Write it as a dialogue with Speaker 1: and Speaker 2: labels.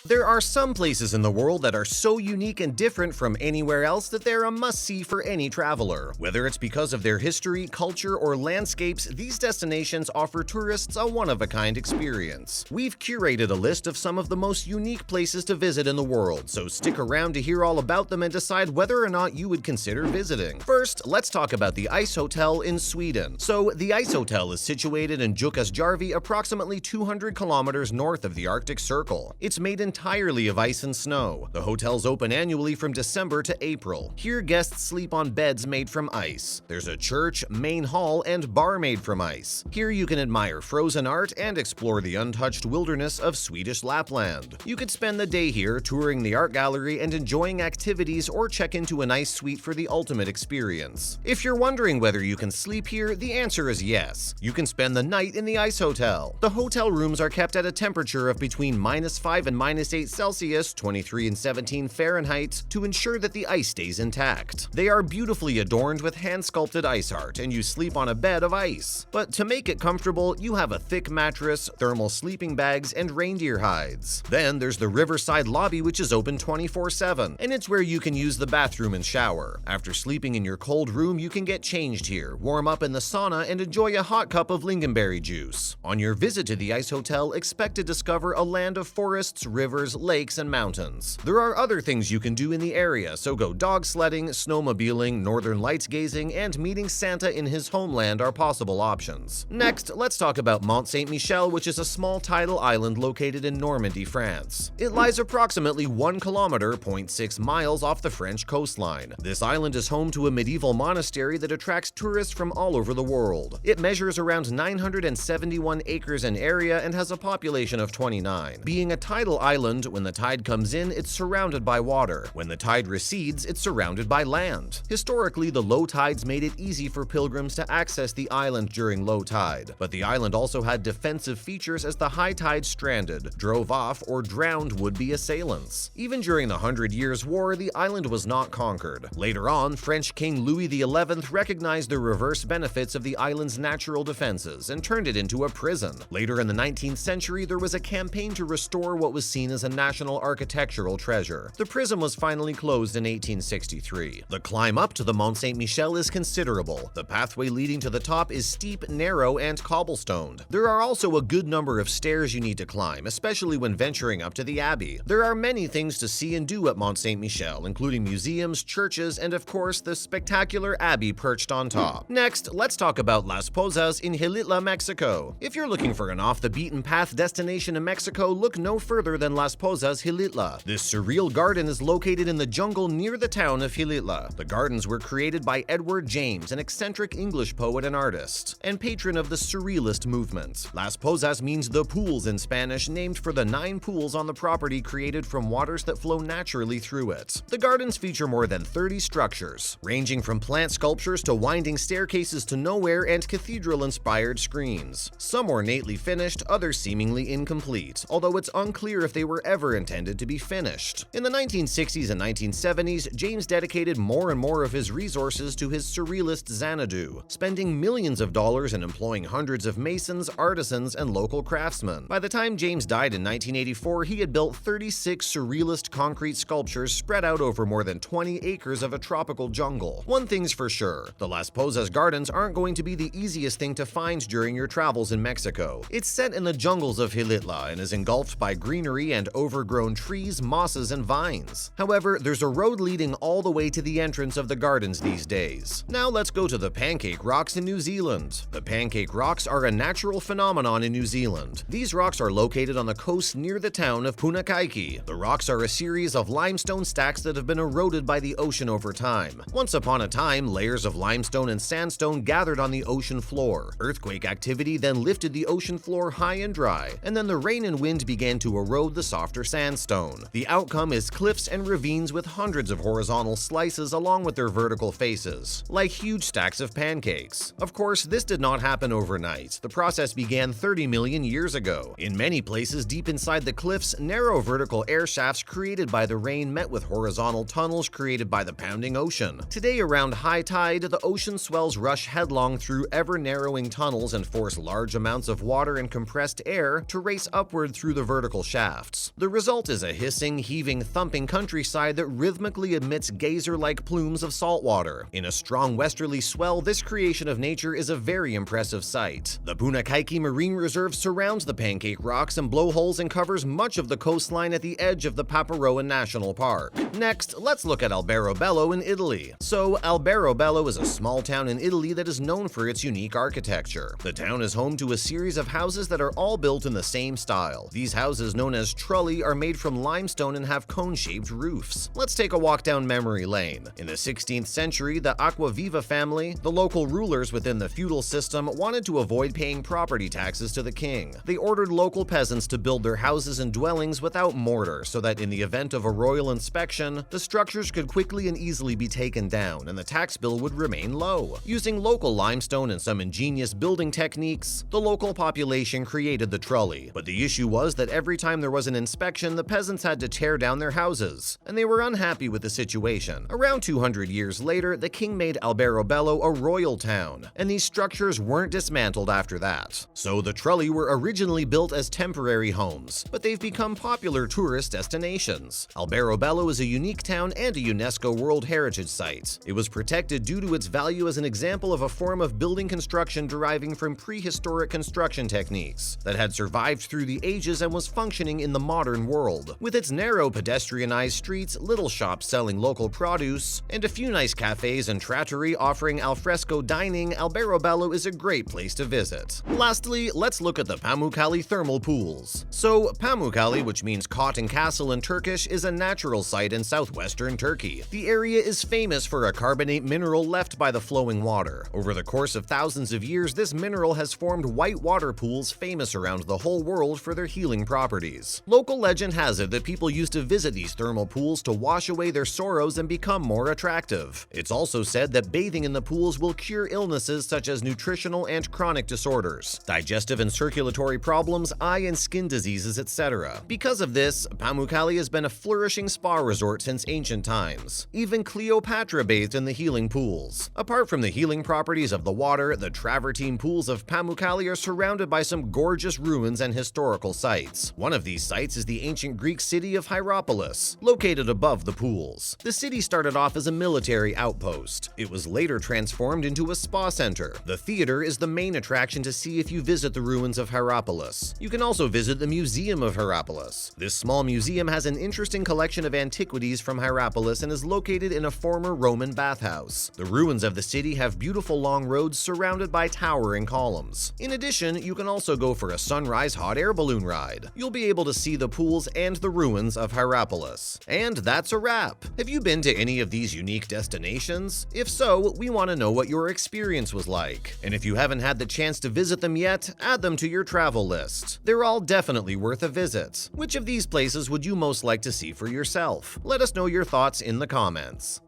Speaker 1: There are some places in the world that are so unique and different from anywhere else that they're a must-see for any traveler. Whether it's because of their history, culture, or landscapes, these destinations offer tourists a one-of-a-kind experience. We've curated a list of some of the most unique places to visit in the world, so stick around to hear all about them and decide whether or not you would consider visiting. First, let's talk about the Ice Hotel in Sweden. So, the Ice Hotel is situated in Jukkasjärvi, approximately 200 kilometers north of the Arctic Circle. It's made entirely of ice and snow. The hotel's open annually from December to April. Here, guests sleep on beds made from ice. There's a church, main hall, and bar made from ice. Here you can admire frozen art and explore the untouched wilderness of Swedish Lapland. You could spend the day here touring the art gallery and enjoying activities, or check into an ice suite for the ultimate experience. If you're wondering whether you can sleep here, the answer is yes. You can spend the night in the Ice Hotel. The hotel rooms are kept at a temperature of between -5 and -8 Celsius, 23 and 17 Fahrenheit, to ensure that the ice stays intact. They are beautifully adorned with hand-sculpted ice art, and you sleep on a bed of ice. But to make it comfortable, you have a thick mattress, thermal sleeping bags, and reindeer hides. Then there's the Riverside lobby, which is open 24/7, and it's where you can use the bathroom and shower. After sleeping in your cold room, you can get changed here, warm up in the sauna, and enjoy a hot cup of lingonberry juice. On your visit to the Ice Hotel, expect to discover a land of forests, rivers, lakes, and mountains. There are other things you can do in the area, so go dog sledding, snowmobiling, northern lights gazing, and meeting Santa in his homeland are possible options. Next, let's talk about Mont Saint-Michel, which is a small tidal island located in Normandy, France. It lies approximately 1 kilometer (0.6 miles) off the French coastline. This island is home to a medieval monastery that attracts tourists from all over the world. It measures around 971 acres in area and has a population of 29. Being a tidal island, when the tide comes in, it's surrounded by water. When the tide recedes, it's surrounded by land. Historically, the low tides made it easy for pilgrims to access the island during low tide, but the island also had defensive features as the high tide stranded, drove off, or drowned would-be assailants. Even during the Hundred Years' War, the island was not conquered. Later on, French King Louis XI recognized the reverse benefits of the island's natural defenses and turned it into a prison. Later in the 19th century, there was a campaign to restore what was seen as a national architectural treasure. The prison was finally closed in 1863. The climb up to the Mont Saint-Michel is considerable. The pathway leading to the top is steep, narrow, and cobblestoned. There are also a good number of stairs you need to climb, especially when venturing up to the Abbey. There are many things to see and do at Mont Saint-Michel, including museums, churches, and of course, the spectacular Abbey perched on top. Next, let's talk about Las Pozas in Xilitla, Mexico. If you're looking for an off-the-beaten-path destination in Mexico, look no further than Las Pozas, Xilitla. This surreal garden is located in the jungle near the town of Xilitla. The gardens were created by Edward James, an eccentric English poet and artist, and patron of the Surrealist movement. Las Pozas means the pools in Spanish, named for the 9 pools on the property created from waters that flow naturally through it. The gardens feature more than 30 structures, ranging from plant sculptures to winding staircases to nowhere and cathedral-inspired screens. Some ornately finished, others seemingly incomplete, although it's unclear if they were ever intended to be finished. In the 1960s and 1970s, James dedicated more and more of his resources to his surrealist Xanadu, spending millions of dollars and employing hundreds of masons, artisans, and local craftsmen. By the time James died in 1984, he had built 36 surrealist concrete sculptures spread out over more than 20 acres of a tropical jungle. One thing's for sure, the Las Pozas Gardens aren't going to be the easiest thing to find during your travels in Mexico. It's set in the jungles of Xilitla and is engulfed by greenery and overgrown trees, mosses, and vines. However, there's a road leading all the way to the entrance of the gardens these days. Now let's go to the Pancake Rocks in New Zealand. The Pancake Rocks are a natural phenomenon in New Zealand. These rocks are located on the coast near the town of Punakaiki. The rocks are a series of limestone stacks that have been eroded by the ocean over time. Once upon a time, layers of limestone and sandstone gathered on the ocean floor. Earthquake activity then lifted the ocean floor high and dry, and then the rain and wind began to erode the softer sandstone. The outcome is cliffs and ravines with hundreds of horizontal slices along with their vertical faces, like huge stacks of pancakes. Of course, this did not happen overnight. The process began 30 million years ago. In many places deep inside the cliffs, narrow vertical air shafts created by the rain met with horizontal tunnels created by the pounding ocean. Today, around high tide, the ocean swells rush headlong through ever-narrowing tunnels and force large amounts of water and compressed air to race upward through the vertical shaft. shafts. The result is a hissing, heaving, thumping countryside that rhythmically emits geyser-like plumes of salt water. In a strong westerly swell, this creation of nature is a very impressive sight. The Punakaiki Marine Reserve surrounds the Pancake Rocks and blowholes and covers much of the coastline at the edge of the Paparoa National Park. Next, let's look at Alberobello in Italy. So, Alberobello is a small town in Italy that is known for its unique architecture. The town is home to a series of houses that are all built in the same style. These houses, known as trulli, are made from limestone and have cone-shaped roofs. Let's take a walk down memory lane. In the 16th century, the Acquaviva family, the local rulers within the feudal system, wanted to avoid paying property taxes to the king. They ordered local peasants to build their houses and dwellings without mortar so that in the event of a royal inspection, the structures could quickly and easily be taken down and the tax bill would remain low. Using local limestone and some ingenious building techniques, the local population created the trulli. But the issue was that every time there was an inspection, the peasants had to tear down their houses, and they were unhappy with the situation. Around 200 years later, the king made Alberobello a royal town, and these structures weren't dismantled after that. So the trulli were originally built as temporary homes, but they've become popular tourist destinations. Alberobello is a unique town and a UNESCO World Heritage Site. It was protected due to its value as an example of a form of building construction deriving from prehistoric construction techniques that had survived through the ages and was functioning in the modern world. With its narrow pedestrianized streets, little shops selling local produce, and a few nice cafes and trattorie offering alfresco dining, Alberobello is a great place to visit. Lastly, let's look at the Pamukkale thermal pools. So, Pamukkale, which means cotton castle in Turkish, is a natural site in southwestern Turkey. The area is famous for a carbonate mineral left by the flowing water. Over the course of thousands of years, this mineral has formed white water pools famous around the whole world for their healing properties. Local legend has it that people used to visit these thermal pools to wash away their sorrows and become more attractive. It's also said that bathing in the pools will cure illnesses such as nutritional and chronic disorders, digestive and circulatory problems, eye and skin diseases, etc. Because of this, Pamukkale has been a flourishing spa resort since ancient times. Even Cleopatra bathed in the healing pools. Apart from the healing properties of the water, the travertine pools of Pamukkale are surrounded by some gorgeous ruins and historical sites. One of these sites is the ancient Greek city of Hierapolis, located above the pools. The city started off as a military outpost. It was later transformed into a spa center. The theater is the main attraction to see if you visit the ruins of Hierapolis. You can also visit the Museum of Hierapolis. This small museum has an interesting collection of antiquities from Hierapolis and is located in a former Roman bathhouse. The ruins of the city have beautiful long roads surrounded by towering columns. In addition, you can also go for a sunrise hot air balloon ride. You'll be able to see the pools and the ruins of Hierapolis. And that's a wrap. Have you been to any of these unique destinations? If so, we want to know what your experience was like. And if you haven't had the chance to visit them yet, add them to your travel list. They're all definitely worth a visit. Which of these places would you most like to see for yourself? Let us know your thoughts in the comments.